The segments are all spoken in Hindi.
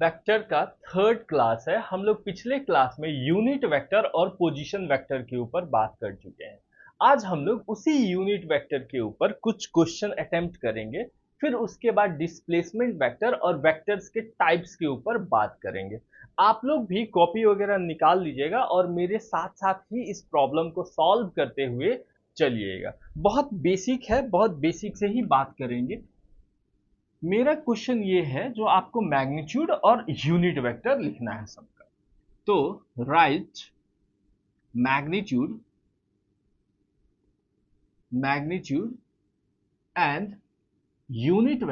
वेक्टर का थर्ड क्लास है। हम लोग पिछले क्लास में यूनिट वेक्टर और पोजीशन वेक्टर के ऊपर बात कर चुके हैं। आज हम लोग उसी यूनिट वेक्टर के ऊपर कुछ क्वेश्चन अटेम्प्ट करेंगे, फिर उसके बाद डिस्प्लेसमेंट वेक्टर और वेक्टर्स के टाइप्स के ऊपर बात करेंगे। आप लोग भी कॉपी वगैरह निकाल लीजिएगा और मेरे साथ साथ ही इस प्रॉब्लम को सॉल्व करते हुए चलिएगा। बहुत बेसिक है, बहुत बेसिक से ही बात करेंगे। मेरा क्वेश्चन ये है जो आपको मैग्नीट्यूड और यूनिट वेक्टर लिखना है सबका। तो right magnitude magnitude and unit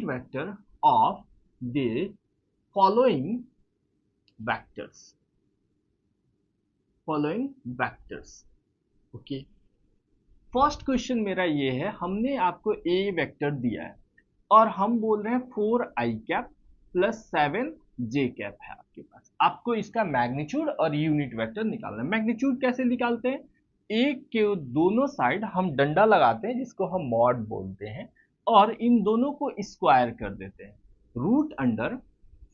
vector of the following vectors okay. First question मेरा ये है, हमने आपको ए वेक्टर दिया है और हम बोल रहे हैं 4i cap plus 7j cap है आपके पास। आपको इसका मैग्नीट्यूड और यूनिट वेक्टर निकालना है। मैग्नीट्यूड कैसे निकालते हैं? ए के दोनों साइड हम डंडा लगाते हैं जिसको हम मॉड बोलते हैं और इन दोनों को स्क्वायर कर देते हैं। रूट अंडर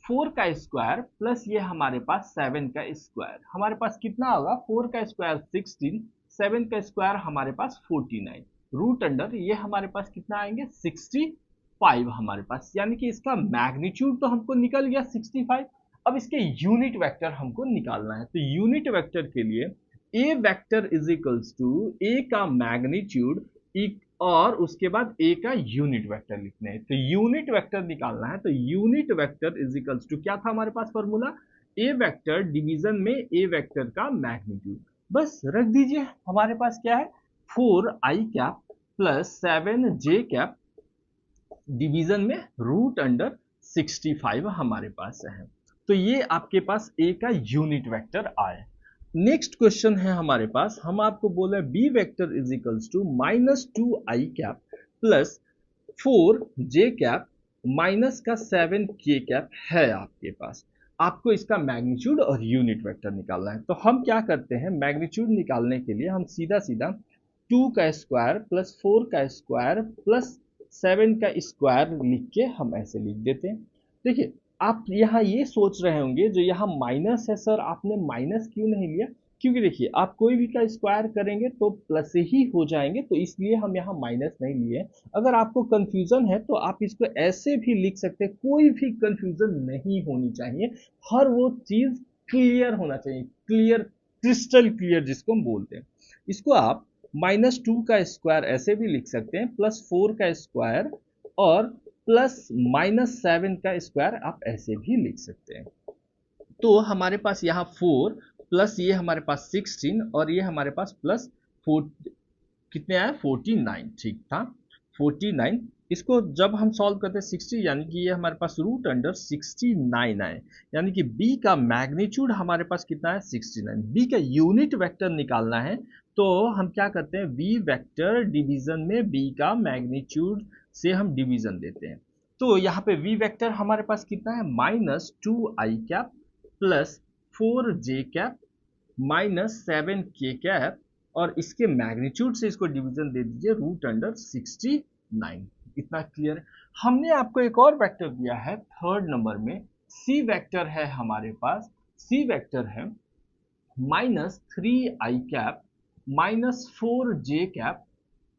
4 का स्क्वायर प्लस ये हमारे पास 7 का स्क्वायर, हमारे पास कितना होगा? 4 का स्क्वायर 16, 7 का स्क्वायर हमारे पास 49, रूट अंडर ये हमारे पास कितना आएंगे? 65 हमारे पास। यानी कि इसका मैग्नीट्यूड तो हमको निकल गया 65। अब इसके यूनिट वेक्टर हमको निकालना है। तो यूनिट वेक्टर के लिए ए वेक्टर इज इक्वल्स टू ए का मैग्नीट्यूड और उसके बाद ए का यूनिट वेक्टर लिखने हैं। तो यूनिट वेक्टर निकालना है। तो unit vector is equals to क्या था हमारे पास फॉर्मूला? ए वेक्टर डिवीजन में ए वेक्टर का मैग्नीट्यूड। बस रख दीजिए। हमारे पास क्या है? 4i cap plus 7j cap division में रूट अंडर 65 हमारे पास है। तो ये आपके पास ए का यूनिट वेक्टर आए। नेक्स्ट क्वेश्चन है हमारे पास, हम आपको बोले B vector is equals to minus 2i cap plus 4j cap minus का 7k कैप है आपके पास। आपको इसका मैग्नीट्यूड और यूनिट वेक्टर निकालना है। तो हम क्या करते हैं, मैग्नीट्यूड निकालने के लिए हम सीधा सीधा 2 का स्क्वायर प्लस 4 का स्क्वायर प्लस 7 का स्क्वायर लिख के हम ऐसे लिख देते हैं। देखिए, आप यहाँ ये सोच रहे होंगे जो यहाँ माइनस है, सर आपने माइनस क्यों नहीं लिया? क्योंकि देखिए, आप कोई भी का स्क्वायर करेंगे तो प्लस ही हो जाएंगे, तो इसलिए हम यहाँ माइनस नहीं लिए। अगर आपको कंफ्यूजन है तो आप इसको ऐसे भी लिख सकते हैं, कोई भी कंफ्यूजन नहीं होनी चाहिए। हर वो चीज क्लियर होना चाहिए, क्लियर, क्रिस्टल क्लियर जिसको हम बोलते हैं। इसको आप माइनस 2 का स्क्वायर ऐसे भी लिख सकते हैं, प्लस 4 का स्क्वायर और प्लस माइनस 7 का स्क्वायर आप ऐसे भी लिख सकते हैं। तो हमारे पास यहाँ 4 प्लस ये हमारे पास 16 और ये हमारे पास प्लस 4 कितने आए? 49। ठीक था, 49। इसको जब हम सॉल्व करते हैं 60, यानी कि ये हमारे पास रूट अंडर 69 आए। यानी कि बी का मैग्नीट्यूड हमारे पास कितना है? 69। बी का यूनिट वेक्टर निकालना है तो हम क्या करते हैं, बी वेक्टर डिवीजन में बी का मैग्नीट्यूड से हम डिवीजन देते हैं। तो यहाँ पे वी वेक्टर हमारे पास कितना है? Minus 2i cap plus 4j cap minus 7k cap और इसके मैग्नीट्यूड से इसको डिवीजन दे दीजिए रूट अंडर 69। इतना क्लियर है। हमने आपको एक और वेक्टर दिया है थर्ड नंबर में, सी वेक्टर है हमारे पास। सी वेक्टर है minus 3i cap minus 4j cap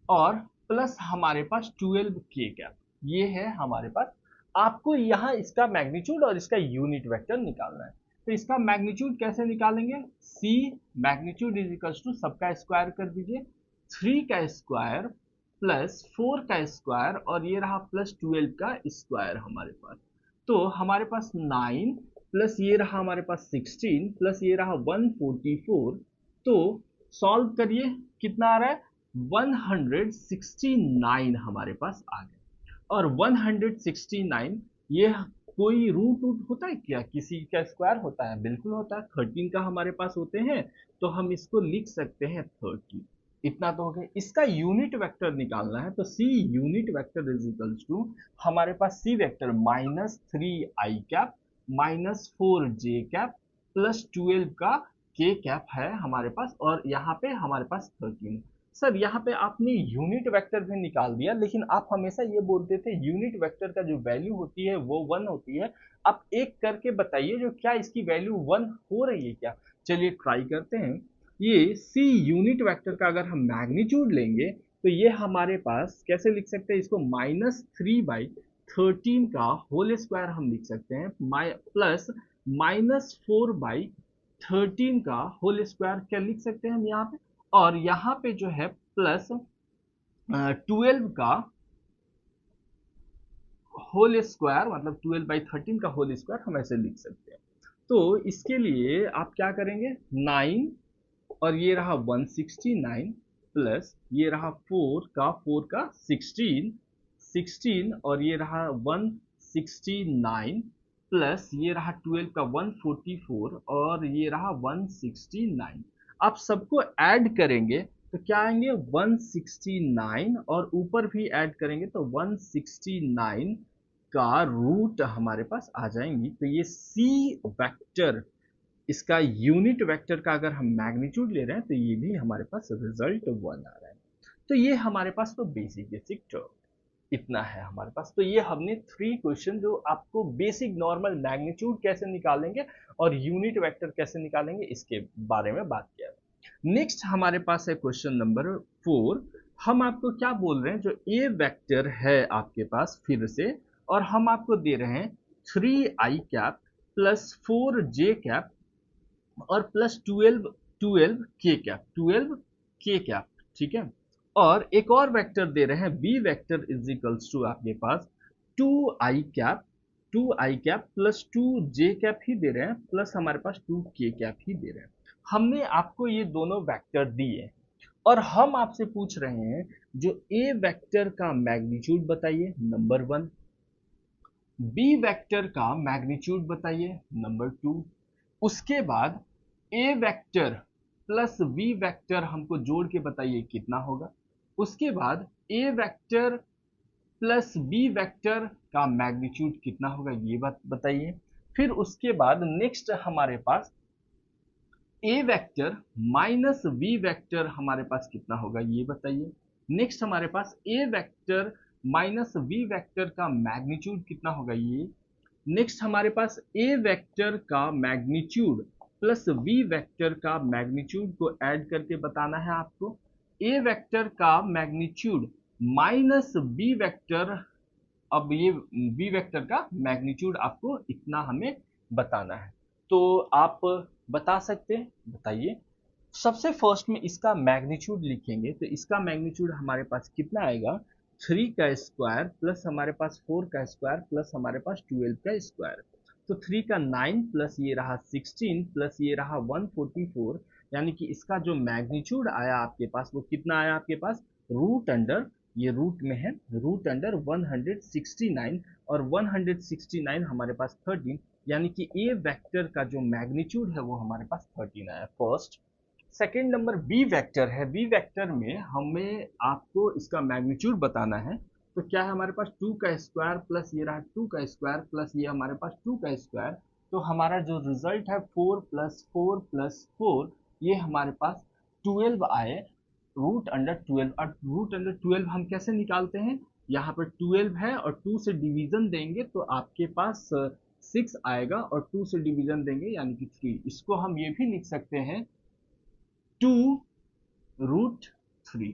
और प्लस हमारे पास 12k कैप। ये है हमारे पास। आपको यहाँ इसका मैग्नीट्यूड और इसका यूनिट वेक्टर निकालना है। तो इसका मैग्नीट्यूड कैसे निकालेंगे? c magnitude is equals to सबका स्क्वायर कर दीजिए, 3 का स्क्वायर प्लस 4 का स्क्वायर और ये रहा प्लस 12 का स्क्वायर हमारे पास। तो हमारे पास 9 प्लस ये रहा हमारे पास 16 प्लस ये रहा 144। तो सॉल्व करिए, कितना आ रहा है? 169 हमारे पास आ गए। और 169 ये कोई रूट रूट होता है क्या? किसी का स्क्वायर होता है? बिल्कुल होता है। 13 का हमारे पास होते हैं, तो हम इसको लिख सकते हैं 30। इतना तो हो गया। इसका यूनिट वेक्टर निकालना है तो c unit vector is equals to हमारे पास c vector minus 3i cap minus 4j cap plus 12 का k कैप है हमारे पास और यहाँ पे हमारे पास 13। सर यहाँ पे आपने यूनिट वेक्टर भी निकाल दिया, लेकिन आप हमेशा ये बोलते थे यूनिट वेक्टर का जो वैल्यू होती है वो 1 होती है। आप एक करके बताइए जो क्या इसकी वैल्यू 1 हो रही है क्या। चलिए ट्राई करते हैं। ये सी यूनिट वेक्टर का अगर हम मैग्नीट्यूड लेंगे तो ये हमारे पास कैसे लिख सकते हैं इसको, -3/13 का होल स्क्वायर हम लिख सकते हैं, प्लस -4/13 का होल स्क्वायर क्या लिख सकते हैं हम यहाँ पे, और यहाँ पे जो है प्लस 12 का होल स्क्वायर, मतलब 12/13 का होल स्क्वायर हम ऐसे लिख सकते हैं। तो इसके लिए आप क्या करेंगे, 9 और ये रहा 169 प्लस ये रहा 4 का 16 और ये रहा 169 प्लस ये रहा 12 का 144 और ये रहा 169। आप सबको ऐड करेंगे तो क्या आएंगे 169 और ऊपर भी ऐड करेंगे तो 169 का रूट हमारे पास आ जाएंगी। तो ये सी वेक्टर, इसका यूनिट वेक्टर का अगर हम मैग्नीट्यूड ले रहे हैं तो ये भी हमारे पास रिजल्ट 1 आ रहा है। तो ये हमारे पास तो बेसिक टर्म इतना है हमारे पास। तो ये हमने 3 क्वेश्चन जो आपको बेसिक नॉर्मल मैग्नीट्यूड कैसे निकालेंगे और यूनिट वेक्टर कैसे निकालेंगे इसके बारे में बात किया। नेक्स्ट हमारे पास है क्वेश्चन नंबर 4। हम आपको क्या बोल रहे हैं, जो ए वेक्टर है आपके पास फिर से, और हम आपको दे रहे हैं 3i cap plus 4j cap और प्लस 12k कैप, ठीक है। और एक और वेक्टर दे रहे हैं b vector is equals to आपके पास 2i cap plus 2j cap ही दे रहे हैं, प्लस हमारे पास 2k कैप ही दे रहे हैं। हमने आपको ये दोनों वेक्टर दिए और हम आपसे पूछ रहे हैं जो ए वेक्टर का मैग्नीट्यूड बताइए नंबर 1, बी वेक्टर का मैग्नीट्यूड बताइए नंबर 2, उसके बाद ए वेक्टर प्लस बी वेक्टर हमको जोड़ के बताइए कितना होगा, उसके बाद ए वेक्टर प्लस बी वेक्टर का मैग्नीट्यूड कितना होगा ये बात बताइए। फिर उसके बाद नेक्स्ट हमारे पास ए वेक्टर माइनस बी वेक्टर हमारे पास कितना होगा ये बताइए। नेक्स्ट हमारे पास ए वेक्टर माइनस बी वेक्टर का मैग्नीट्यूड कितना होगा ये। नेक्स्ट हमारे पास ए वेक्टर का मैग्नीट्यूड प्लस बी वेक्टर का मैग्नीट्यूड को ऐड करके बताना है आपको। ए वेक्टर का मैग्नीट्यूड माइनस बी वेक्टर, अब ये बी वेक्टर का मैग्नीट्यूड आपको इतना हमें बताना है। तो आप बता सकते हैं, बताइए। सबसे फर्स्ट में इसका मैग्नीट्यूड लिखेंगे तो इसका मैग्नीट्यूड हमारे पास कितना आएगा, 3 का स्क्वायर प्लस हमारे पास 4 का स्क्वायर प्लस हमारे पास 12 का स्क्वायर। तो 3 का 9 प्लस ये रहा 16 प्लस ये रहा 144, यानी कि इसका जो मैग्नीट्यूड आया आपके पास वो कितना आया आपके पास, रूट अंडर, ये रूट में है, रूट अंडर 169 और 169 हमारे पास 13, यानी कि ए वेक्टर का जो मैग्नीट्यूड है वो हमारे पास 13 आया first. Second number B vector है, बी वेक्टर में हमें आपको इसका मैग्नीट्यूड बताना है। तो क्या है हमारे पास 2 का स्क्वायर प्लस ये रहा 2 का स्क्वायर प्लस ये हमारे पास 2 का स्क्वायर। तो हमारा जो रिजल्ट है 4 प्लस 4 प्लस 4, ये हमारे पास 12 आए, रूट अंडर 12। और रूट अंडर 12 हम कैसे निकालते हैं, यहाँ पर 12 है और 2 से डिवीजन देंगे तो आपके पास 6 आएगा और 2 से डिवीजन देंगे यानी कि 3। इसको हम ये भी लिख सकते हैं 2√3।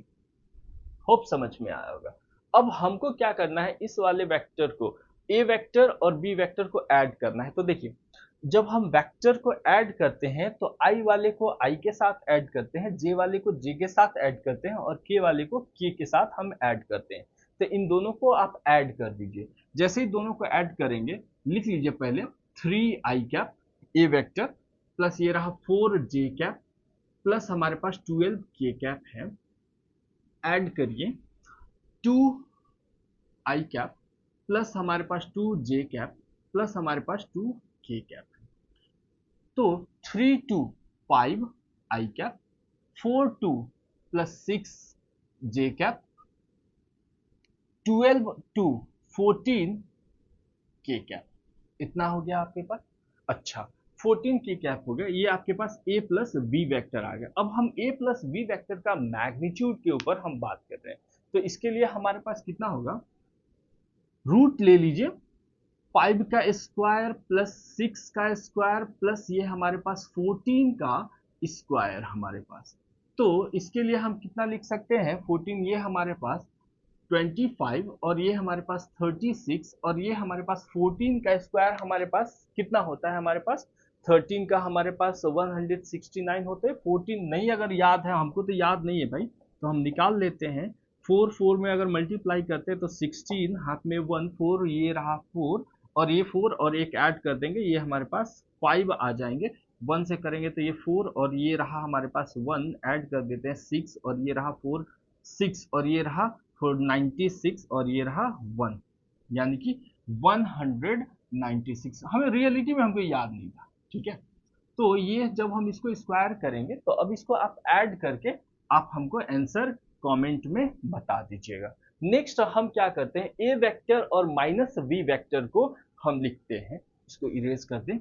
होप समझ में आया होगा। अब हमको क्या करना है, इस वाले वेक्टर को, ए वेक्टर और बी वेक्टर को ऐड करना है। तो देखिए जब हम वेक्टर को ऐड करते हैं तो आई वाले को आई के साथ ऐड करते हैं, जे वाले को जे के साथ ऐड करते हैं और के वाले को के के साथ हम ऐड करते हैं। तो इन दोनों को आप ऐड कर दीजिए। जैसे ही दोनों को ऐड करेंगे, लिख लीजिए पहले 3i cap A vector plus ये रहा 4j कैप प्लस हमारे पास 12k कैप है, ऐड करिए 2i कैप प्लस हमारे पास 2j कैप प्लस हमारे पास 2k कैप है। तो 3 2 5 i cap, 4 2 plus 6j cap, 12 2 14k cap, इतना हो गया आपके पास। अच्छा, 14 की कैप हो गया, ये आपके पास a प्लस बी वैक्टर आ गया। अब हम a प्लस बी वैक्टर का मैग्नीट्यूड के ऊपर हम बात कर रहे हैं, तो इसके लिए हमारे पास कितना होगा, रूट ले लीजिए 5 का स्क्वायर प्लस 6 का स्क्वायर प्लस ये हमारे पास 14 का स्क्वायर हमारे पास। तो इसके लिए हम कितना लिख सकते हैं, 14 ये हमारे पास 25 और ये हमारे पास 36 और ये हमारे पास 14 का स्क्वायर हमारे पास कितना होता है, हमारे पास 13 का हमारे पास 169 होते हैं। 14 नहीं अगर याद है, हमको तो याद नहीं है भाई, तो हम निकाल लेते हैं। 4 में अगर मल्टीप्लाई करते हैं तो 16, हाथ में 1 4, ये रहा 4 और ये 4 और एक ऐड कर देंगे, ये हमारे पास 5 आ जाएंगे। 1 से करेंगे तो ये 4 और ये रहा हमारे पास 1 ऐड कर देते हैं 6 और ये रहा 4 6 और ये रहा 96 और ये रहा 1, यानी कि 196। हमें रियलिटी में हमको याद नहीं था, ठीक है। तो ये जब हम इसको स्क्वायर करेंगे तो अब इसको आप ऐड करके आप हमको आंसर कमेंट में बता दीजिएगा। नेक्स्ट हम क्या करते हैं, ए वेक्टर और माइनस बी वेक्टर को हम लिखते हैं, इसको इरेज कर दें।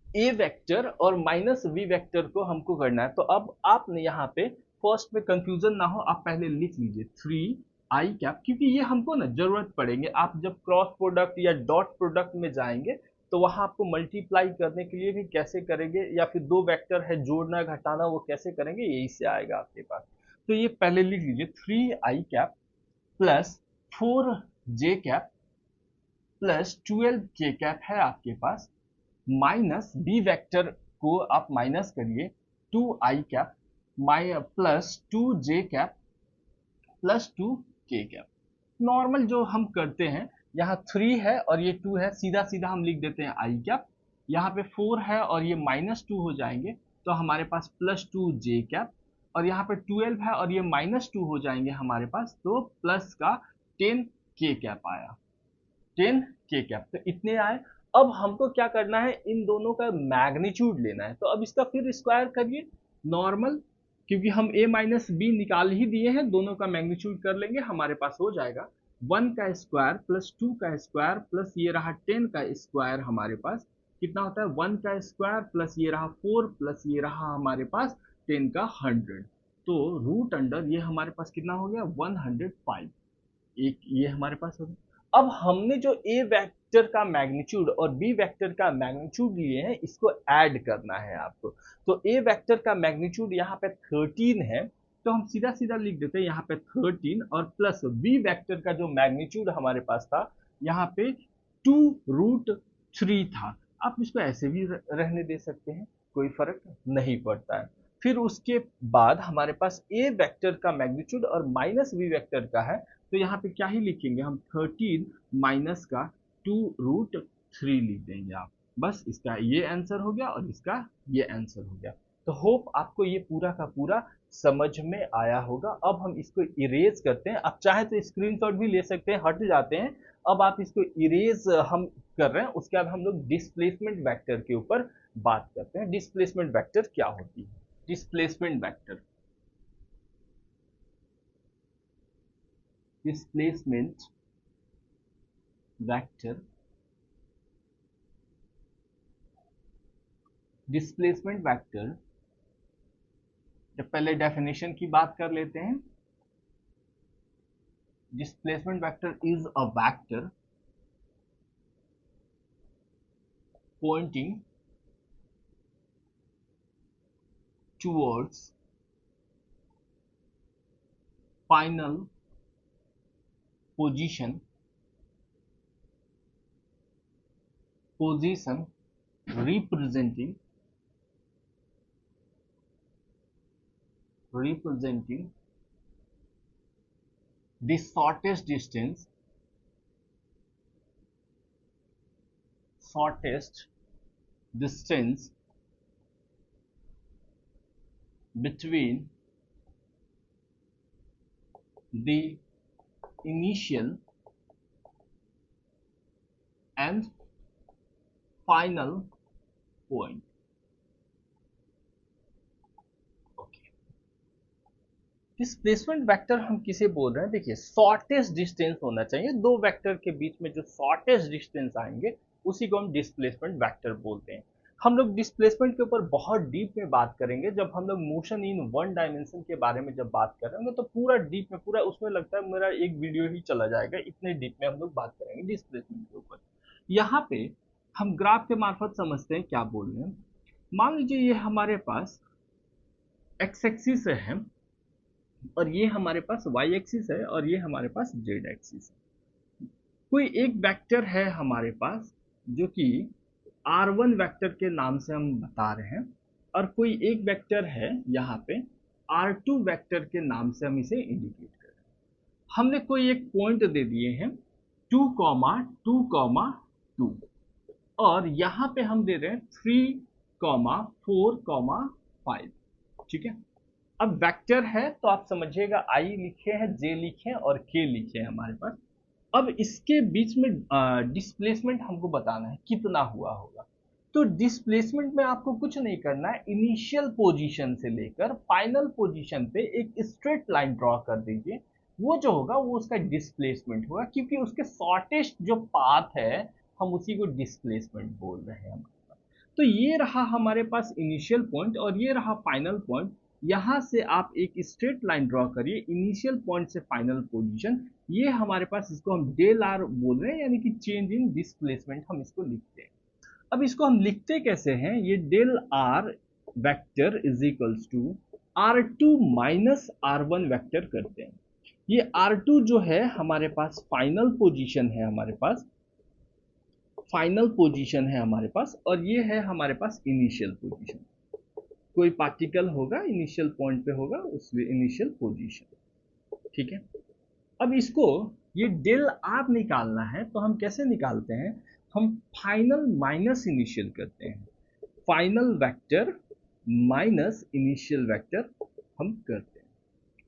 ए वेक्टर और माइनस बी वेक्टर को हमको करना है, तो अब आपने यहाँ पे फर्स्ट में कंफ्यूजन ना हो, आप पहले लिख लीजिए 3 i कैप, क्योंकि ये हमको ना जरूरत पड़ेंगे। आप जब क्रॉस प्रोडक्ट या डॉट प्रोडक्ट में जाएंगे तो वहां आपको मल्टीप्लाई करने के लिए भी कैसे करेंगे, या फिर दो वेक्टर है जोड़ना घटाना वो कैसे करेंगे, यही से आएगा आपके पास। तो ये पहले लिख लीजिए 3i cap plus 4j cap plus 12k cap है आपके पास, माइनस बी वेक्टर को आप माइनस करिए 2i cap plus 2j cap plus 2k cap. Normal जो हम करते हैं, यहाँ 3 है और ये 2 है, सीधा सीधा हम लिख देते हैं i कैप। यहाँ पे 4 है और ये -2 हो जाएंगे तो हमारे पास प्लस 2j कैप, और यहाँ पे 12 है और ये -2 हो जाएंगे हमारे पास, तो प्लस का 10k कैप आया, 10k कैप। तो इतने आए। अब हमको क्या करना है, इन दोनों का मैग्नीट्यूड लेना है, तो अब इसका फिर स्क्वायर करिए नॉर्मल, क्योंकि हम a माइनस बी निकाल ही दिए हैं, दोनों का मैग्नीट्यूड कर लेंगे, हमारे पास हो जाएगा 1 का स्क्वायर प्लस 2 का स्क्वायर प्लस ये रहा 10 का स्क्वायर, हमारे पास कितना होता है 1 का स्क्वायर प्लस ये रहा 4 प्लस ये रहा हमारे पास 10 का 100, तो रूट अंडर ये हमारे पास कितना हो गया 105, एक ये हमारे पास हो गया। अब हमने जो ए वेक्टर का मैग्नीट्यूड और बी वेक्टर का मैग्नीट्यूड लिए हैं, इसको ऐड करना है आपको। तो ए वेक्टर का मैग्नीट्यूड यहाँ पे 13 है, तो हम सीधा सीधा लिख देते हैं यहाँ पे 13 और प्लस बी वेक्टर का जो मैग्नीट्यूड हमारे पास था यहाँ पे 2√3 था। आप इसको ऐसे भी रहने दे सकते हैं, कोई फर्क नहीं पड़ता है। फिर उसके बाद हमारे पास ए वेक्टर का मैग्नीट्यूड और माइनस बी वेक्टर का है, तो यहाँ पे क्या ही लिखेंगे हम 13 माइनस का 2√3 लिख देंगे आप, बस इसका ये आंसर हो गया और इसका ये आंसर हो गया। तो होप आपको ये पूरा का पूरा समझ में आया होगा। अब हम इसको इरेज करते हैं, आप चाहे तो स्क्रीनशॉट भी ले सकते हैं, हट जाते हैं। अब आप इसको इरेज हम कर रहे हैं, उसके बाद हम लोग डिस्प्लेसमेंट वेक्टर के ऊपर बात करते हैं। डिस्प्लेसमेंट वेक्टर क्या होती है, displacement vector, displacement vector, displacement vector, जब पहले डेफिनेशन की बात कर लेते हैं। Displacement vector is a vector pointing towards final position representing the shortest distance between the initial and final point। Displacement vector हम किसे बोल रहे हैं, देखिए शॉर्टेस्ट डिस्टेंस होना चाहिए, दो वेक्टर के बीच में जो शॉर्टेस्ट डिस्टेंस आएंगे उसी को हम डिस्प्लेसमेंट वेक्टर बोलते हैं। हम लोग डिस्प्लेसमेंट के ऊपर बहुत डीप में बात करेंगे जब हम लोग मोशन इन वन डायमेंशन के बारे में जब बात करेंगे, तो पूरा डीप में, पूरा उसमें लगता है मेरा एक वीडियो ही चला जाएगा, इतने डीप में हम लोग बात करेंगे डिस्प्लेसमेंट के ऊपर। यहाँ पे हम ग्राफ के मार्फत समझते हैं क्या बोल रहे हैं। मान लीजिए ये हमारे पास एक्स एक्सिस है और ये हमारे पास वाई एक्सिस है और ये हमारे पास जेड एक्सिस है। कोई एक वेक्टर है हमारे पास जो कि r1 वेक्टर के नाम से हम बता रहे हैं, और कोई एक वेक्टर है यहाँ पे r2 वेक्टर के नाम से हम इसे इंडिकेट कर रहे हैं। हमने कोई एक पॉइंट दे दिए हैं 2, 2, 2 और यहाँ पे हम दे रहे हैं 3, 4, 5। ठीक है, अब वेक्टर है तो आप समझिएगा i लिखे हैं, j लिखे हैं और k लिखे हैं हमारे पास। अब इसके बीच में डिस्प्लेसमेंट हमको बताना है कितना हुआ होगा। तो डिस्प्लेसमेंट में आपको कुछ नहीं करना है, इनिशियल पोजीशन से लेकर फाइनल पोजीशन पे एक स्ट्रेट लाइन ड्रॉ कर दीजिए। वो जो होगा वो उसका डिस्प्लेसमेंट होगा, क्योंकि उसके शॉर्टेस्ट जो पाथ है हम उसी को डिस्प्लेसमेंट बोल रहे हैं हमारे पास। तो ये रहा हमारे पास इनिशियल पॉइंट और ये रहा फाइनल पॉइंट। यहाँ से आप एक स्ट्रेट लाइन ड्रॉ करिए इनिशियल पॉइंट से फाइनल पोजीशन। ये हमारे पास, इसको हम डेल आर बोल रहे हैं, यानी कि चेंज इन डिस्प्लेसमेंट हम इसको लिखते हैं। अब इसको हम लिखते कैसे हैं, ये del R vector is equals to r2 minus r1 vector करते हैं। ये r2 जो है हमारे पास फाइनल पोजीशन है, हमारे पास फाइनल पोजीशन है हमारे पास, और ये है हमारे पास इनिशियल पोजीशन। कोई पार्टिकल होगा इनिशियल पॉइंट पे होगा उस इनिशियल पोजीशन। ठीक है, अब इसको ये डेल आर निकालना है तो हम कैसे निकालते हैं, हम फाइनल माइनस इनिशियल करते हैं। Final vector minus initial vector हम करते हैं।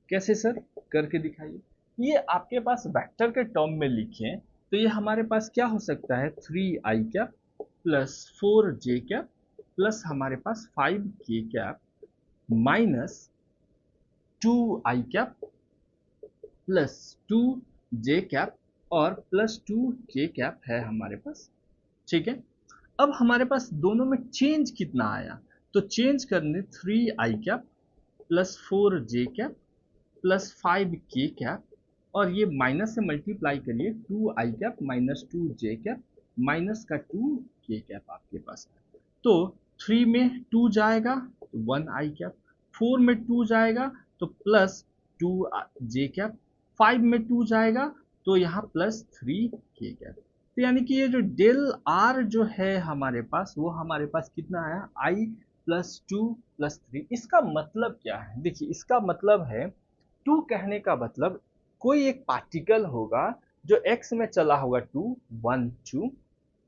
कैसे सर, करके दिखाइए। ये आपके पास वेक्टर के टर्म में लिखे तो ये हमारे पास क्या हो सकता है, 3i cap plus 4j cap plus हमारे पास 5k cap minus 2i cap plus 2j cap और प्लस 2k कैप है हमारे पास। ठीक है, अब हमारे पास दोनों में चेंज कितना आया, तो चेंज करने 3i cap plus 4j cap plus 5k cap और ये माइनस से मल्टीप्लाई करिए 2i cap minus 2j cap minus का 2k कैप आपके पास है। तो 3 में 2 जाएगा तो 1i कैप, 4 में 2 जाएगा तो प्लस 2j कैप, 5 में 2 जाएगा तो यहाँ प्लस 3k कैप। तो यानी कि ये जो डेल आर जो है हमारे पास, वो हमारे पास कितना आया, i प्लस 2 प्लस 3। इसका मतलब क्या है, देखिए इसका मतलब है 2 कहने का मतलब कोई एक पार्टिकल होगा जो x में चला होगा 2, 1, 2,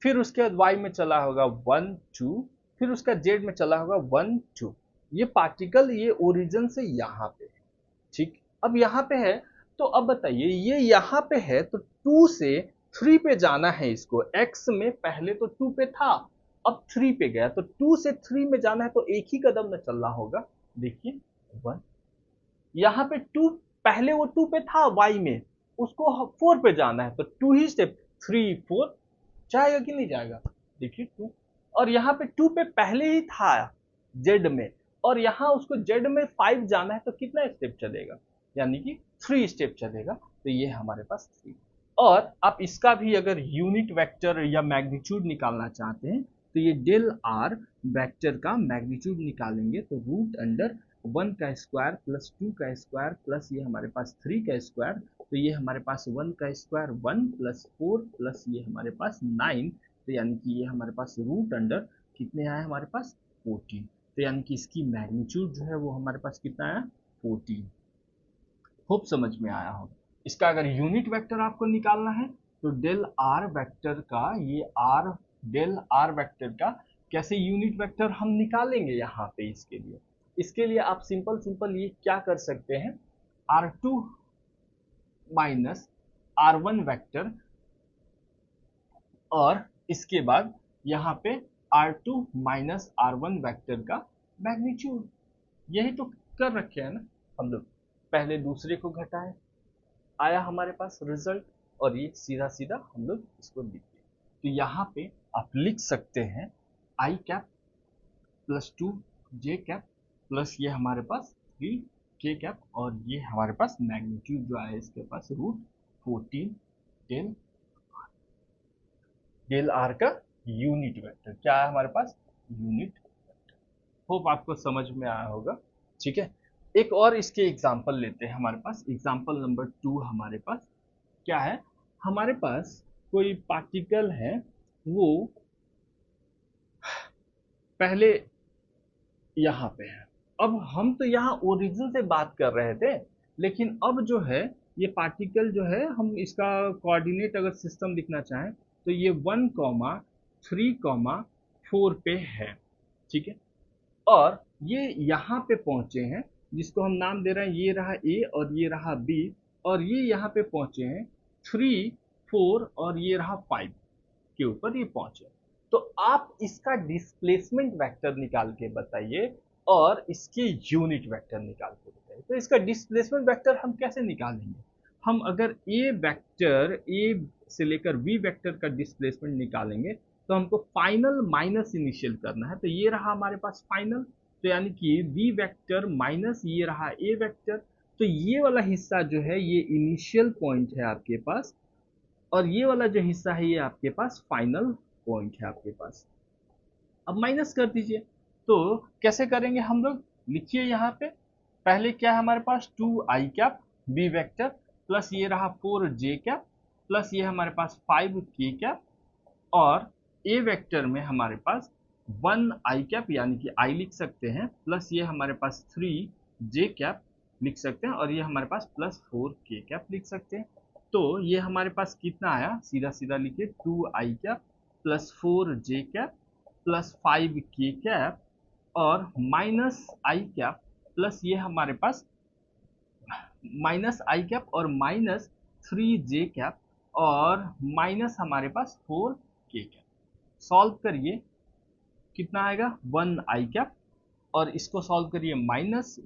फिर उसके बाद y में चला होगा 1, 2, फिर उसका z में चला होगा 1, 2। ये पार्टिकल ये ओरिजिन से यहाँ पे है। ठीक, अब यहाँ पे है तो अब बताइए ये यहाँ पे है तो 2 से 3 पे जाना है इसको। x में पहले तो 2 पे था, अब 3 पे गया, तो 2 से 3 में जाना है तो एक ही कदम में चलना होगा। देखिए 1, यहाँ पे 2, पहले वो 2 पे था y में, उसको 4 पे जाना है तो 2 ही स्टेप, 3, 4 जाएगा कि नहीं जाएगा। देखिए 2, और यहाँ पे 2 पे पहले ही था z में, और यहाँ उसको z में 5 जाना है तो कितना स्टेप चलेगा, यानी कि 3 स्टेप चलेगा। तो ये हमारे पास 3। और आप इसका भी अगर यूनिट वेक्टर या मैग्नीट्यूड निकालना चाहते हैं तो ये डेल आर वेक्टर का मैग्नीट्यूड निकालेंगे तो रूट अंडर 1 का स्क्वायर प्लस 2 का स्क्वायर प्लस ये हमारे पास 3 का स्क्वायर, तो ये हमारे पास 1 का स्क्वायर 1 प्लस 4 प्लस ये हमारे पास 9, तो यानी कि ये हमारे पास रूट अंडर कितने आए हमारे पास 14। तो यानी कि इसकी मैग्नीट्यूड जो है वो हमारे पास कितना आया, 14। होप समझ में आया होगा। इसका अगर यूनिट वेक्टर आपको निकालना है तो डेल आर वेक्टर का, ये आर डेल आर वेक्टर का कैसे यूनिट वेक्टर हम निकालेंगे यहाँ पे, इसके लिए आप सिंपल ये क्या कर सकते हैं, r2 माइनस r1 वेक्टर और इसके बाद यहाँ पे r2 माइनस r1 वेक्टर का मैग्नीट्यूड, यही तो कर रखे हैं ना हम लोग। पहले दूसरे को घटाएं, आया हमारे पास रिजल्ट, और ये सीधा सीधा हम लोग इसको लिख दिए। तो यहाँ पे आप लिख सकते हैं आई कैप प्लस 2 जे कैप प्लस ये हमारे पास 3 के कैप, और ये हमारे पास मैग्नीट्यूड जो आया इसके पास √14 डेल डेल आर का यूनिट वेक्टर क्या है हमारे पास, यूनिट। होप आपको समझ में आया होगा। ठीक है, एक और इसके एग्जांपल लेते हैं। हमारे पास एग्जांपल नंबर 2 हमारे पास क्या है, हमारे पास कोई पार्टिकल है, वो पहले यहाँ पे है। अब हम तो यहाँ ओरिजिन से बात कर रहे थे, लेकिन अब जो है ये पार्टिकल जो है, हम इसका कोऑर्डिनेट अगर सिस्टम लिखना चाहें तो ये 1,3,4 पे है। ठीक है, और ये यहाँ पे पहुंचे हैं, जिसको हम नाम दे रहे हैं, ये रहा ए और ये रहा बी, और ये यहाँ पे पहुंचे हैं 3, 4 और ये रहा 5 के ऊपर ये पहुंचे। तो आप इसका डिस्प्लेसमेंट वेक्टर निकाल के बताइए और इसके यूनिट वेक्टर निकाल के बताइए। तो इसका डिस्प्लेसमेंट वेक्टर हम कैसे निकालेंगे, हम अगर ए वेक्टर ए से लेकर बी वेक्टर का डिस्प्लेसमेंट निकालेंगे तो हमको फाइनल माइनस इनिशियल करना है। तो ये रहा हमारे पास फाइनल, तो यानी कि बी वेक्टर माइनस ये रहा ए वेक्टर, तो ये वाला हिस्सा जो है ये इनिशियल पॉइंट है आपके पास, और ये वाला जो हिस्सा है ये आपके पास फाइनल पॉइंट है आपके पास। अब माइनस कर दीजिए, तो कैसे करेंगे हम लोग, लिखिए यहाँ पे पहले क्या है हमारे पास 2i cap B vector plus ये रहा 4j कैप प्लस ये हमारे पास 5k कैप, और ए वेक्टर में हमारे पास 1i कैप यानी कि i लिख सकते हैं, प्लस ये हमारे पास 3j कैप लिख सकते हैं, और ये हमारे पास प्लस 4k कैप लिख सकते हैं। तो ये हमारे पास कितना आया, सीधा सीधा लिखिए 2i cap plus 4j cap plus 5k cap और माइनस आई कैप प्लस ये हमारे पास माइनस आई कैप और माइनस 3j कैप और माइनस हमारे पास 4k कैप। सॉल्व करिए, कितना आएगा 1i कैप, और इसको सॉल्व करिए माइनस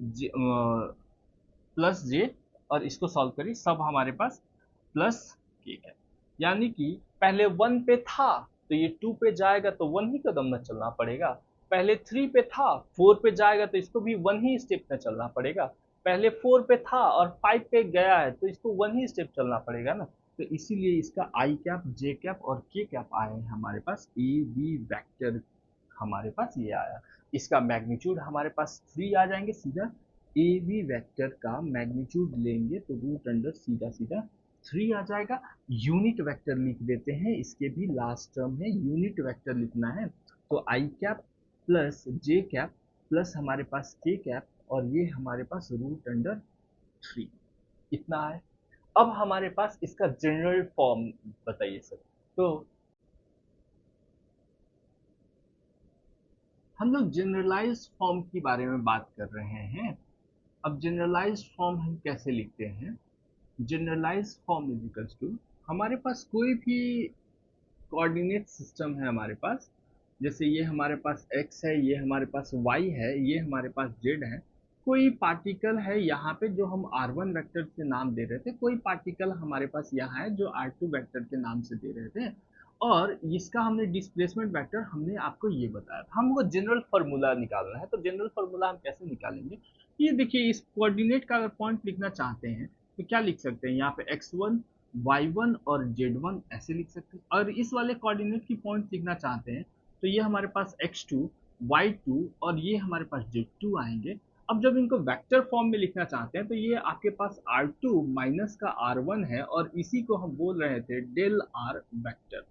प्लस जे, और इसको सॉल्व करिए सब हमारे पास प्लस के कैप। यानी कि पहले 1 पे था तो ये 2 पे जाएगा तो 1 ही कदम न चलना पड़ेगा, पहले 3 पे था 4 पे जाएगा तो इसको भी 1 ही स्टेप न चलना पड़ेगा, पहले 4 पे था और 5 पे गया है तो इसको 1 ही स्टेप चलना पड़ेगा ना। तो इसीलिए इसका आई कैप जे कैप और के कैप आए हैं हमारे पास, ए बी वेक्टर हमारे पास ये आया। इसका मैग्नीट्यूड हमारे पास 3 आ जाएंगे, सीधा ए बी वेक्टर का मैग्नीट्यूड लेंगे तो रूट अंडर सीधा सीधा 3 आ जाएगा। यूनिट वेक्टर लिख देते हैं, इसके भी लास्ट टर्म है यूनिट वेक्टर लिखना है, तो आई कैप प्लस जे कैप प्लस हमारे पास के कैप और ये हमारे पास रूट अंडर 3 इतना है। अब हमारे पास इसका जनरल फॉर्म बताइए सर। तो हम लोग जनरलाइज फॉर्म के बारे में बात कर रहे हैं। अब जनरलाइज फॉर्म हम कैसे लिखते हैं, generalise form is equals to, हमारे पास कोई भी कोऑर्डिनेट सिस्टम है हमारे पास, जैसे ये हमारे पास x है, ये हमारे पास y है, ये हमारे पास z है, कोई पार्टिकल है यहाँ पे जो हम r1 वेक्टर से नाम दे रहे थे, कोई पार्टिकल हमारे पास यहाँ है जो r2 वेक्टर के नाम से दे रहे थे, और इसका हमने डिस्प्लेसमेंट वेक्टर हमने आपको ये बताया था। हमको जनरल फार्मूला निकालना है, तो जनरल फार्मूला हम कैसे निकालेंगे, ये देखिए इस कोऑर्डिनेट का अगर पॉइंट लिखना चाहते हैं तो क्या लिख सकते हैं, यहाँ पे x1 y1 और z1 ऐसे लिख सकते हैं, और इस वाले कोऑर्डिनेट की पॉइंट लिखना चाहते हैं तो ये हमारे पास x2 y2 और ये हमारे पास z2 आएंगे। अब जब इनको वेक्टर फॉर्म में लिखना चाहते हैं तो ये आपके पास r2 माइनस का r1 है, और इसी को हम बोल रहे थे डेल r वेक्टर।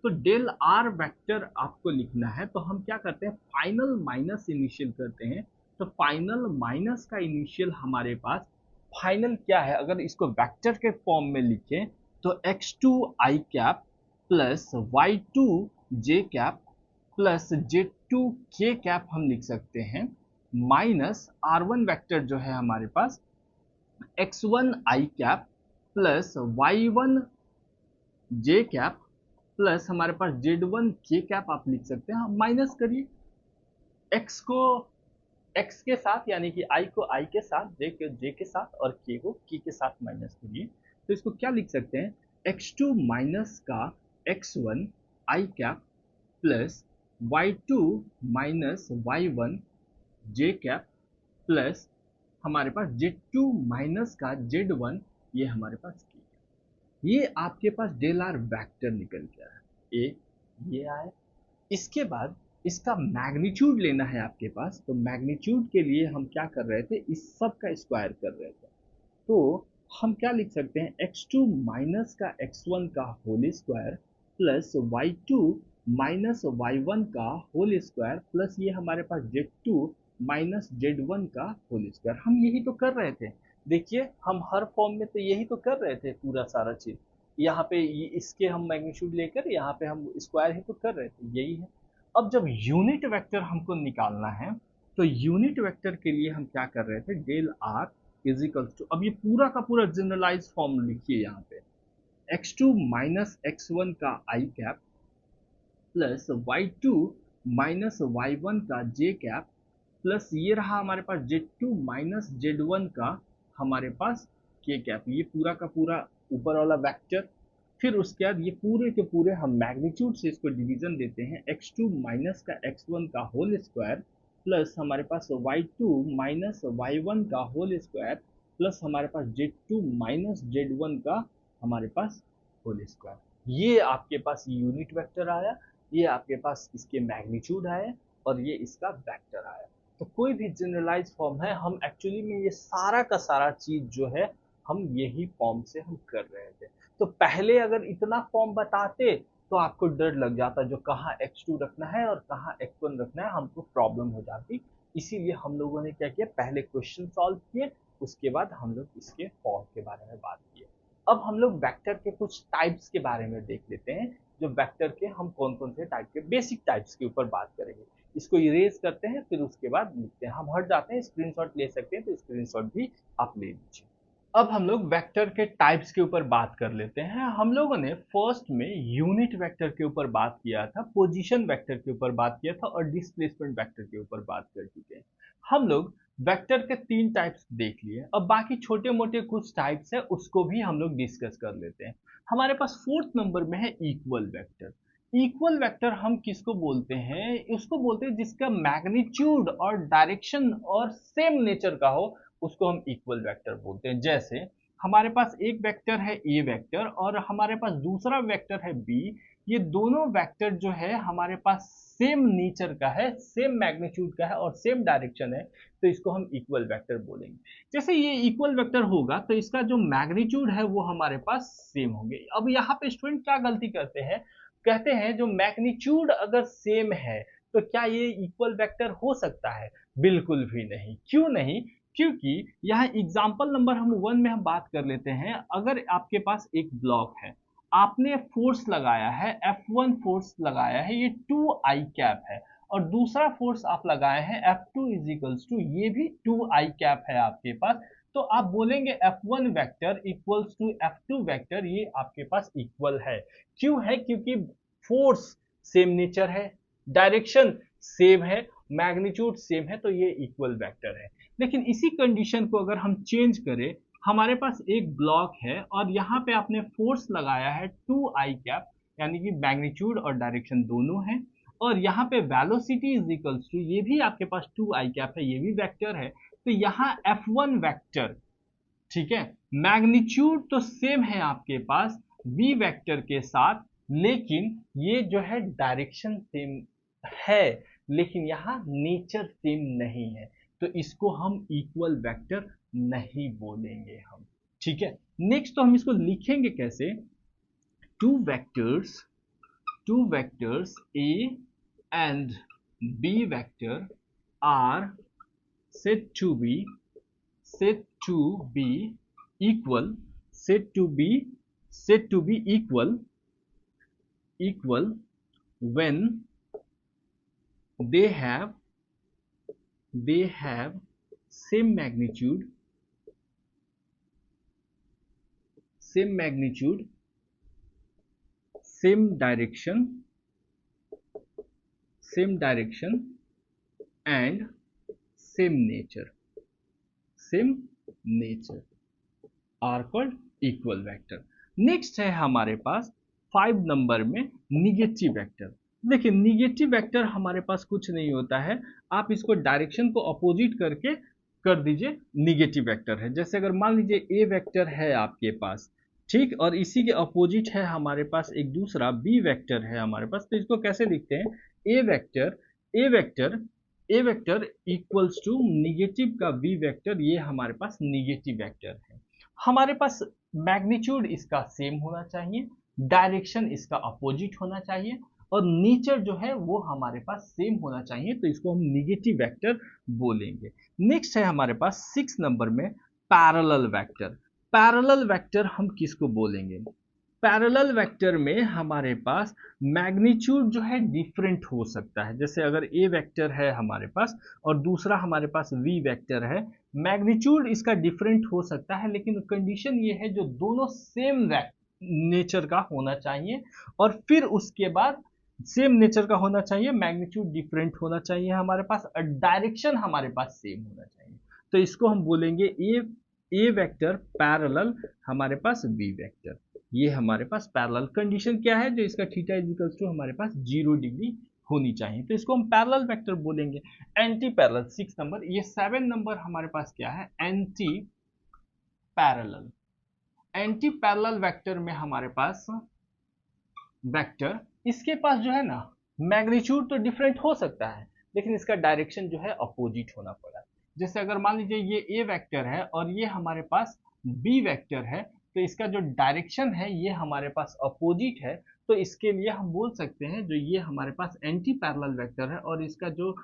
तो डेल r वेक्टर आपको लिखना है तो हम क्या करते हैं, फाइनल माइनस इनिशियल करते हैं। तो फाइनल माइनस का इनिशियल हमारे पास फाइनल क्या है, अगर इसको वेक्टर के फॉर्म में लिखें तो x2 i cap plus y2 j cap plus z2 k cap हम लिख सकते हैं, माइनस r1 वेक्टर जो है हमारे पास x1 i cap plus y1 j cap plus हमारे पास z1 k कैप आप लिख सकते हैं। माइनस करिए x को x के साथ, यानी कि i को i के साथ, j को j के साथ और k को k के साथ माइनस करिए, तो इसको क्या लिख सकते हैं, x2 माइनस का x1 i cap plus y2 minus y1 J cap plus हमारे पास z2 माइनस का z1 ये हमारे पास k। ये आपके पास डेल आर वेक्टर निकल गया है ए, ये आया। इसके बाद इसका मैग्नीट्यूड लेना है आपके पास, तो मैग्नीट्यूड के लिए हम क्या कर रहे थे, इस सब का स्क्वायर कर रहे थे। तो हम क्या लिख सकते हैं, x2 माइनस का x1 का whole square plus y2 minus y1 का होल स्क्वायर प्लस ये हमारे पास z2 माइनस z1 का होल स्क्वायर। हम यही तो कर रहे थे, देखिए हम हर फॉर्म में तो यही तो कर रहे थे पूरा सारा चीज। यहाँ पे इसके हम मैग्नीट्यूड लेकर यहाँ पे हम स्क्वायर ही तो कर रहे थे, यही है। अब जब यूनिट वेक्टर हमको निकालना है, तो यूनिट वेक्टर के लिए हम क्या कर रहे थे, del R is equals to, अब ये पूरा का पूरा जनरलाइज फॉर्म लिखिए यहाँ पे, x2 माइनस x1 का आई cap plus y2 minus y1 का जे कैप प्लस ये रहा हमारे पास z2 माइनस z1 का हमारे पास के कैप, ये पूरा का पूरा ऊपर वाला वेक्टर। फिर उसके बाद ये पूरे के पूरे हम मैग्नीट्यूड से इसको डिवीजन देते हैं, x2 माइनस का x1 का होल स्क्वायर प्लस हमारे पास y2 माइनस y1 का होल स्क्वायर प्लस हमारे पास z2 माइनस z1 का हमारे पास होल स्क्वायर। ये आपके पास यूनिट वेक्टर आया, ये आपके पास इसके मैग्नीट्यूड आए और ये इसका वेक्टर आया। तो कोई भी जनरलाइज फॉर्म है, हम एक्चुअली में ये सारा का सारा चीज जो है हम यही फॉर्म से हम कर रहे थे। तो पहले अगर इतना फॉर्म बताते तो आपको डर लग जाता, जो कहाँ x2 रखना है और कहाँ x1 रखना है, हमको प्रॉब्लम हो जाती। इसीलिए हम लोगों ने क्या किया, पहले क्वेश्चन सॉल्व किए, उसके बाद हम लोग इसके फॉर्म के बारे में बात किए। अब हम लोग वेक्टर के कुछ टाइप्स के बारे में देख लेते हैं, जो वेक्टर के हम कौन कौन से टाइप के बेसिक टाइप्स के ऊपर बात करेंगे। इसको इरेज करते हैं, फिर उसके बाद लिखते हैं, हम हट जाते हैं, स्क्रीनशॉट ले सकते हैं तो स्क्रीनशॉट भी आप ले लीजिए। अब हम लोग वेक्टर के टाइप्स के ऊपर बात कर लेते हैं। हम लोगों ने फर्स्ट में यूनिट वेक्टर के ऊपर बात किया था, पोजीशन वेक्टर के ऊपर बात किया था और डिस्प्लेसमेंट वेक्टर के ऊपर बात कर चुके हैं। हम लोग वेक्टर के 3 टाइप्स देख लिए, अब बाकी छोटे मोटे कुछ टाइप्स है उसको भी हम लोग डिस्कस कर लेते हैं। हमारे पास 4th नंबर में है इक्वल वेक्टर। इक्वल वेक्टर हम किसको बोलते हैं, उसको बोलते हैं जिसका मैग्नीट्यूड और डायरेक्शन और सेम नेचर का हो, उसको हम इक्वल वेक्टर बोलते हैं। जैसे हमारे पास एक वेक्टर है ए वेक्टर और हमारे पास दूसरा वेक्टर है बी, ये दोनों वेक्टर जो है हमारे पास सेम नेचर का है, सेम मैग्नीट्यूड का है और सेम डायरेक्शन है, तो इसको हम इक्वल वेक्टर बोलेंगे। जैसे ये इक्वल वेक्टर होगा तो इसका जो मैग्नीट्यूड है वो हमारे पास सेम होंगे। अब यहाँ पे स्टूडेंट क्या गलती करते हैं, कहते हैं जो मैग्नीट्यूड अगर सेम है तो क्या ये इक्वल वेक्टर हो सकता है, बिल्कुल भी नहीं। क्यों नहीं, क्योंकि यहाँ एग्जाम्पल नंबर हम 1 में हम बात कर लेते हैं। अगर आपके पास एक ब्लॉक है, आपने फोर्स लगाया है F1 फोर्स लगाया है, ये 2i कैप है, और दूसरा फोर्स आप लगाए हैं F2 इज इक्वल्स टू, ये भी 2i कैप है आपके पास, तो आप बोलेंगे F1 vector equals to F2 vector, ये आपके पास इक्वल है। क्यों है, क्योंकि फोर्स सेम नेचर है, डायरेक्शन सेम है, मैग्नीट्यूड सेम है, तो ये इक्वल वेक्टर है। लेकिन इसी कंडीशन को अगर हम चेंज करें, हमारे पास एक ब्लॉक है और यहाँ पे आपने फोर्स लगाया है 2i कैप, यानी कि मैग्नीट्यूड और डायरेक्शन दोनों है, और यहाँ पे वेलोसिटी इज इक्वल्स टू, ये भी आपके पास 2i कैप है, ये भी वेक्टर है, तो यहाँ F1 वेक्टर, ठीक है, मैग्नीट्यूड तो सेम है आपके पास v वेक्टर के साथ, लेकिन ये जो है डायरेक्शन सेम है, लेकिन यहाँ नेचर सेम नहीं है, तो इसको हम इक्वल वेक्टर नहीं बोलेंगे हम, ठीक है। नेक्स्ट तो हम इसको लिखेंगे कैसे, two vectors a and b vector are said to be equal, said to be equal when they have same magnitude, same direction and same nature are called equal vector। Next है हमारे पास 5 नंबर में निगेटिव वेक्टर। देखिए निगेटिव वेक्टर हमारे पास कुछ नहीं होता है, आप इसको डायरेक्शन को अपोजिट करके कर दीजिए निगेटिव वेक्टर है। जैसे अगर मान लीजिए ए वेक्टर है आपके पास, ठीक, और इसी के अपोजिट है हमारे पास एक दूसरा बी वेक्टर है हमारे पास, तो इसको कैसे लिखते हैं, a vector, a vector, a vector equals to negative का बी वेक्टर, ये हमारे पास निगेटिव वेक्टर है। हमारे पास मैग्नीट्यूड इसका सेम होना चाहिए, डायरेक्शन इसका अपोजिट होना चाहिए, और नेचर जो है वो हमारे पास सेम होना चाहिए, तो इसको हम निगेटिव वेक्टर बोलेंगे। नेक्स्ट है हमारे पास 6 नंबर में पैरेलल वेक्टर। पैरेलल वेक्टर हम किसको बोलेंगे, पैरेलल वेक्टर में हमारे पास मैग्नीट्यूड जो है डिफरेंट हो सकता है। जैसे अगर ए वेक्टर है हमारे पास और दूसरा हमारे पास वी वेक्टर है, मैग्नीट्यूड इसका डिफरेंट हो सकता है, लेकिन कंडीशन ये है जो दोनों सेम नेचर का होना चाहिए, और फिर उसके बाद सेम नेचर का होना चाहिए, मैग्नीट्यूड डिफरेंट होना चाहिए हमारे पास, और डायरेक्शन हमारे पास सेम होना चाहिए। तो इसको हम बोलेंगे ए वेक्टर पैरेलल हमारे पास बी वेक्टर। ये हमारे पास पैरेलल कंडीशन क्या है, जो इसका थीटा इज इक्वल्स टू हमारे पास 0 डिग्री होनी चाहिए, तो इसको हम पैरेलल वेक्टर बोलेंगे। एंटी पैरेलल 6 नंबर, ये 7 नंबर हमारे पास क्या है, anti parallel. Anti parallel vector में हमारे पास वेक्टर, इसके पास जो है ना मैग्नीट्यूड तो डिफरेंट हो सकता है, लेकिन इसका डायरेक्शन जो है अपोजिट होना पड़ा। जैसे अगर मान लीजिए ये ए वेक्टर है और ये हमारे पास बी वेक्टर है, तो इसका जो डायरेक्शन है ये हमारे पास अपोजिट है, तो इसके लिए हम बोल सकते हैं जो ये हमारे पास एंटी पैरेलल वेक्टर है, और इसका जो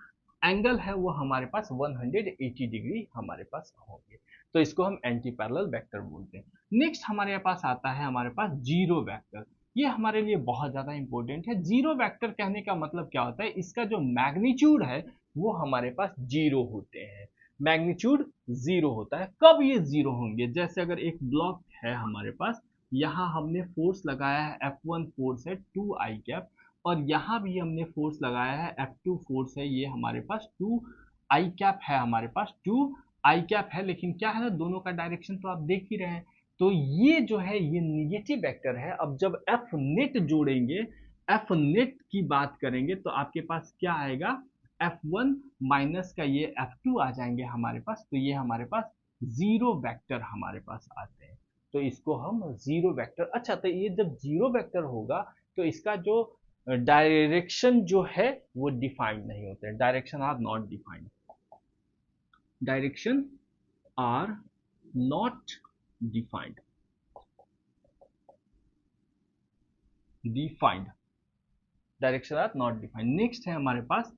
एंगल है वो हमारे पास 180 डिग्री हमारे पास होंगे, तो इसको हम एंटी पैरेलल वेक्टर बोलते हैं। नेक्स्ट हमारे पास आता है हमारे पास जीरो वेक्टर। ये हमारे लिए बहुत ज़्यादा इंपॉर्टेंट है। जीरो वेक्टर कहने का मतलब क्या होता है, इसका जो मैग्नीट्यूड है वो हमारे पास जीरो होते हैं, मैग्नीट्यूड जीरो होता है। कब ये जीरो होंगे, जैसे अगर एक ब्लॉक है हमारे पास, यहाँ हमने फोर्स लगाया है F1 फोर्स है 2 आई कैप, और यहाँ भी हमने फोर्स लगाया है F2 फोर्स है, ये हमारे पास 2 आई कैप है, हमारे पास 2 आई कैप है, लेकिन क्या है ना दोनों का डायरेक्शन तो आप देख ही रहे हैं, तो ये जो है ये निगेटिव वेक्टर है। अब जब एफ नेट जोड़ेंगे, एफ नेट की बात करेंगे, तो आपके पास क्या आएगा, F1 माइनस का ये F2 आ जाएंगे हमारे पास, तो ये हमारे पास जीरो वेक्टर हमारे पास आते हैं, तो इसको हम जीरो वेक्टर। अच्छा, तो ये जब जीरो वेक्टर होगा तो इसका जो डायरेक्शन जो है वो डिफाइंड नहीं होते हैं, direction are not defined, direction are not defined, defined, direction are not defined. Next है हमारे पास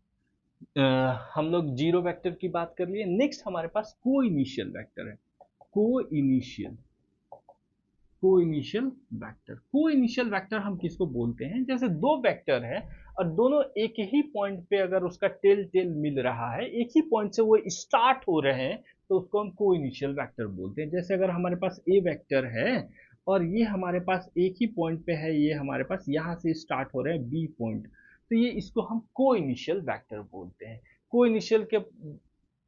हम लोग जीरो वेक्टर की बात कर लिए। नेक्स्ट हमारे पास को इनिशियल वेक्टर है, को इनिशियल, को इनिशियल वेक्टर। को इनिशियल वेक्टर हम किसको बोलते हैं, जैसे दो वेक्टर है और दोनों एक ही पॉइंट पे अगर उसका टेल टेल मिल रहा है, एक ही पॉइंट से वो स्टार्ट हो रहे हैं, तो उसको हम को इनिशियल वेक्टर बोलते हैं। जैसे अगर हमारे पास ए वेक्टर है और ये हमारे पास एक ही पॉइंट पे है, ये हमारे पास यहाँ से स्टार्ट हो रहे हैं बी पॉइंट, तो ये इसको हम को इनिशियल वेक्टर बोलते हैं। को इनिशियल के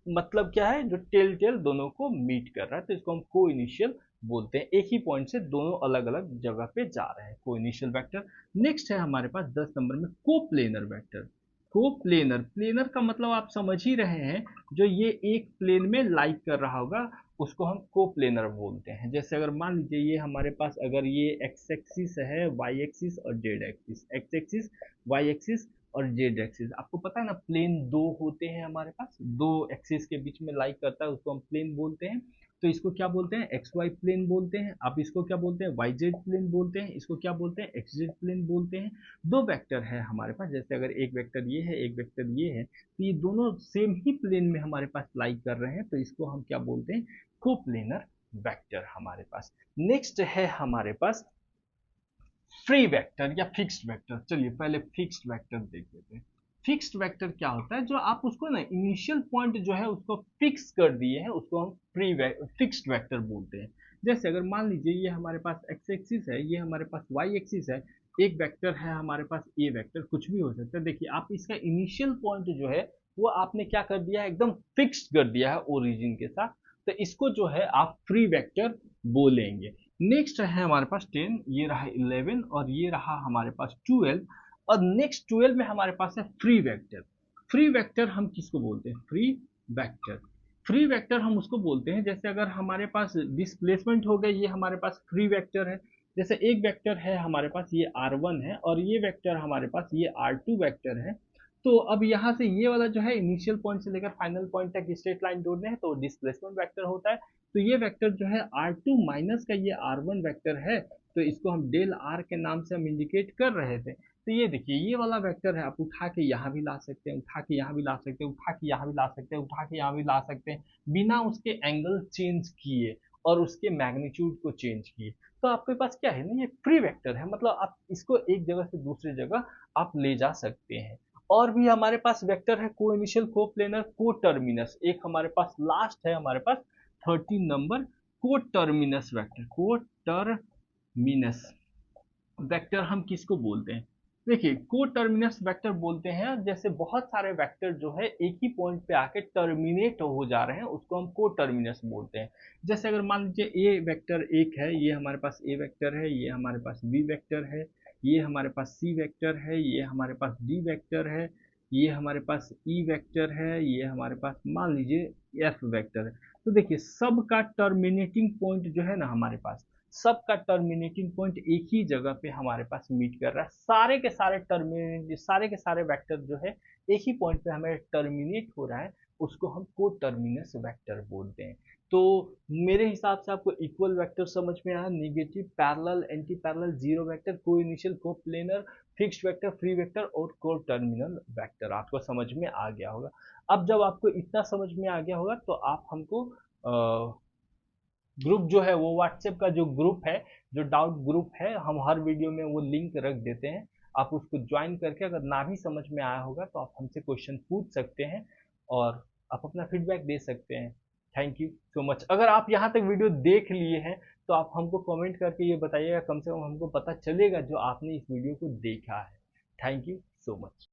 मतलब क्या है, जो टेल टेल दोनों को मीट कर रहा है, तो इसको हम को इनिशियल बोलते हैं। एक ही पॉइंट से दोनों अलग अलग जगह पे जा रहे हैं, को इनिशियल वेक्टर। नेक्स्ट है हमारे पास 10 नंबर में को प्लेनर वेक्टर। को प्लेनर, प्लेनर का मतलब आप समझ ही रहे हैं, जो ये एक प्लेन में लाइक कर रहा होगा उसको हम को प्लेनर बोलते हैं। जैसे अगर मान लीजिए ये हमारे पास अगर ये एक्स एक्सिस है, वाई एक्सिस और Z axis, X axis, Y axis और जेड एक्सिस, आपको पता है ना प्लेन दो होते हैं हमारे पास, दो एक्सिस के बीच में लाइक करता है, उसको हम प्लेन बोलते हैं। तो इसको क्या बोलते हैं, एक्स वाई प्लेन बोलते हैं। आप इसको क्या बोलते हैं, वाई जेड प्लेन बोलते हैं। इसको क्या बोलते हैं, एक्स जेड प्लेन बोलते हैं। दो वेक्टर है हमारे पास, जैसे अगर एक वेक्टर ये है, एक वेक्टर ये है, तो ये दोनों सेम ही प्लेन में हमारे पास लाइक कर रहे हैं, तो इसको हम क्या बोलते हैं, कोप्लेनर वेक्टर हमारे पास। नेक्स्ट है हमारे पास फ्री वेक्टर या फिक्स्ड वेक्टर। चलिए पहले फिक्स्ड वेक्टर देख लेते हैं। फिक्स्ड वेक्टर क्या होता है, जो आप उसको ना इनिशियल पॉइंट जो है उसको फिक्स कर दिए हैं, उसको हम फिक्स्ड वेक्टर बोलते हैं। जैसे अगर मान लीजिए ये हमारे पास एक्स एक्सिस है, ये हमारे पास वाई एक्सिस है, एक वेक्टर है हमारे पास ए वेक्टर, कुछ भी हो सकता है। देखिए आप इसका इनिशियल पॉइंट जो है वो आपने क्या कर दिया है, एकदम फिक्स्ड कर दिया है ओरिजिन के साथ, तो इसको जो है आप फ्री वेक्टर बोलेंगे। नेक्स्ट है हमारे पास 10, ये रहा 11 और ये रहा हमारे पास 12, और नेक्स्ट 12 में हमारे पास है फ्री वेक्टर। फ्री वेक्टर हम किसको बोलते हैं? Free vector. फ्री वेक्टर हम उसको बोलते हैं, जैसे अगर हमारे पास डिस्प्लेसमेंट हो गया, ये हमारे पास फ्री वेक्टर है। जैसे एक वेक्टर है हमारे पास ये r1 है, और ये वेक्टर हमारे पास ये r2 वेक्टर है। तो अब यहाँ से ये वाला जो है इनिशियल पॉइंट से लेकर फाइनल पॉइंट तक स्ट्रेट लाइन जोड़ने हैं, तो डिस्प्लेसमेंट वेक्टर होता है। तो ये वेक्टर जो है r2 माइनस का ये r1 वेक्टर है, तो इसको हम डेल r के नाम से हम इंडिकेट कर रहे थे। तो ये देखिए ये वाला वेक्टर है, आप उठा के यहाँ भी ला सकते हैं, उठा के यहाँ भी ला सकते हैं, उठा के यहाँ भी ला सकते हैं, उठा के यहाँ भी ला सकते हैं, बिना उसके एंगल चेंज किए और उसके मैग्नीट्यूड को चेंज किए। तो आपके पास क्या है ना, ये फ्री वेक्टर है, मतलब आप इसको एक जगह से दूसरी जगह आप ले जा सकते हैं। और भी हमारे पास वेक्टर है को इनिशियल, को प्लेनर, को टर्मिनस। एक हमारे पास लास्ट है हमारे पास 13 नंबर को टर्मिनस वेक्टर। को टर्मिनस वेक्टर हम किसको बोलते हैं? देखिए को टर्मिनस वेक्टर बोलते हैं जैसे बहुत सारे वेक्टर जो है एक ही पॉइंट पे आके टर्मिनेट हो जा रहे हैं, उसको हम को टर्मिनस बोलते हैं। जैसे अगर मान लीजिए ए वेक्टर एक है, ये हमारे पास ए वेक्टर है, ये हमारे पास बी वेक्टर है, ये हमारे पास सी वेक्टर है, ये हमारे पास डी वेक्टर है, ये हमारे पास ई वेक्टर है, ये हमारे पास मान लीजिए एफ वेक्टर है। तो देखिए सब का टर्मिनेटिंग पॉइंट जो है ना हमारे पास, सबका टर्मिनेटिंग पॉइंट एक ही जगह पे हमारे पास मीट कर रहा है। सारे के सारे वेक्टर जो है एक ही पॉइंट पे हमें टर्मिनेट हो रहा है, उसको हम को टर्मिनस वेक्टर बोलते हैं। तो मेरे हिसाब से आपको इक्वल वेक्टर समझ में आया, negative, parallel, anti parallel, zero vector, को इनिशियल, को planar, fixed vector, free vector और को टर्मिनल वेक्टर आपको समझ में आ गया होगा। अब जब आपको इतना समझ में आ गया होगा तो आप हमको ग्रुप जो है वो व्हाट्सएप का जो ग्रुप है, जो डाउट ग्रुप है, हम हर वीडियो में वो लिंक रख देते हैं। आप उसको ज्वाइन करके अगर ना भी समझ में आया होगा तो आप हमसे क्वेश्चन पूछ सकते हैं और आप अपना फीडबैक दे सकते हैं। Thank you so much. अगर आप यहाँ तक वीडियो देख लिए हैं तो आप हमको कमेंट करके ये बताइएगा, कम से कम हमको पता चलेगा जो आपने इस वीडियो को देखा है। Thank you so much.